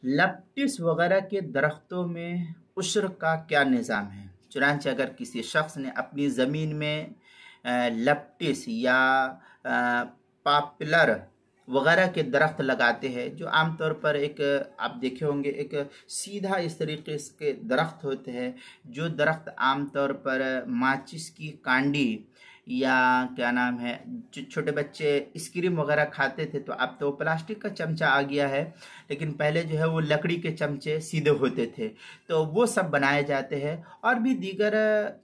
लपटिस वगैरह के दरख्तों में उश्र का क्या निज़ाम है। चुनांचे अगर किसी शख्स ने अपनी ज़मीन में लपटिस या पॉपुलर वगैरह के दरख्त लगाते हैं, जो आमतौर पर एक आप देखे होंगे एक सीधा इस तरीके के दरख्त होते हैं, जो दरख्त आमतौर पर माचिस की कांडी या क्या नाम है, जो छोटे बच्चे आइसक्रीम वगैरह खाते थे, तो अब तो प्लास्टिक का चमचा आ गया है, लेकिन पहले जो है वो लकड़ी के चमचे सीधे होते थे, तो वो सब बनाए जाते हैं। और भी दीगर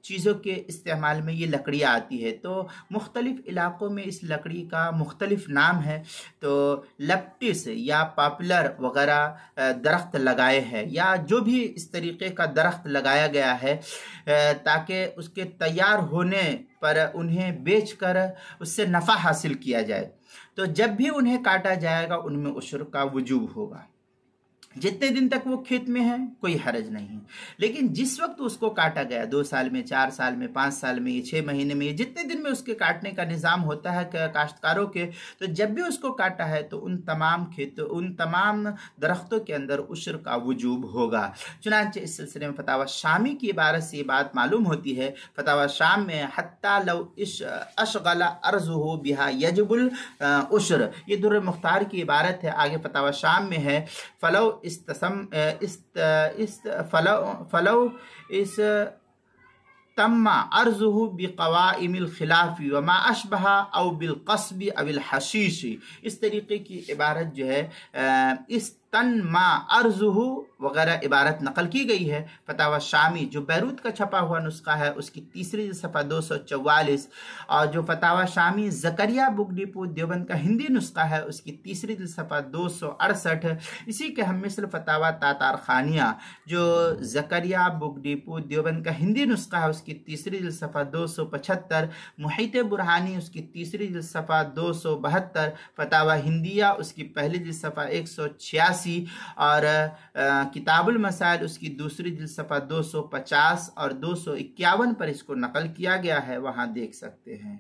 चीज़ों के इस्तेमाल में ये लकड़ियाँ आती है, तो मुख्तलिफ़ इलाक़ों में इस लकड़ी का मुख्तलिफ नाम है। तो लपटिस या पॉपुलर वगैरह दरख्त लगाए हैं, या जो भी इस तरीके का दरख्त लगाया गया है, ताकि उसके तैयार होने पर उन्हें बेचकर उससे नफ़ा हासिल किया जाए, तो जब भी उन्हें काटा जाएगा उनमें उश्र का वजूब होगा। जितने दिन तक वो खेत में है कोई हरज नहीं है, लेकिन जिस वक्त उसको काटा गया, 2 साल में, 4 साल में, 5 साल में, 6 महीने में, जितने दिन में उसके काटने का निज़ाम होता है काश्तकारों के, तो जब भी उसको काटा है तो उन तमाम दरख्तों के अंदर उश्र का वजूब होगा। चुनांचे इस सिलसिले में फतावा शामी की इबारत से ये बात मालूम होती है। फतावा शाम में हत्ता लव अशगला अर्ज़ुहु बिहा यजबुल उश्र, ये दुर्र मुख्तार की इबारत है। आगे फतावा शाम में है फलो तम्मा अर्ज़ुहु बिक़वाइमिल खिलाफ़ी वमा अशबहा औ बिलक़स्बी अविल हशीशी, इस तरीके की इबारत जो है इस तन मा अर्ज़ुहु वगैरह इबारत नकल की गई है। फतावा शामी जो बैरूत का छपा हुआ नुस्खा है उसकी तीसरी सफ़ा 244, और जो फतावा शामी ज़करिया बुक डिपो देवबंद का हिंदी नुस्खा है उसकी तीसरी सफ़ा 268। इसी के हम मिसल फतावा तातार खानिया जो ज़करिया बुक डिपो देवबंद का हिंदी नुस्खा है उसकी तीसरी सफ़ा 275, मुहित बुरहानी उसकी तीसरी सफ़ा 272, फतावा हिंदिया उसकी पहली सफ़ा 186, और किताबुल मसाइल उसकी दूसरी सफ़ा 250 और 251 पर इसको नकल किया गया है, वहां देख सकते हैं।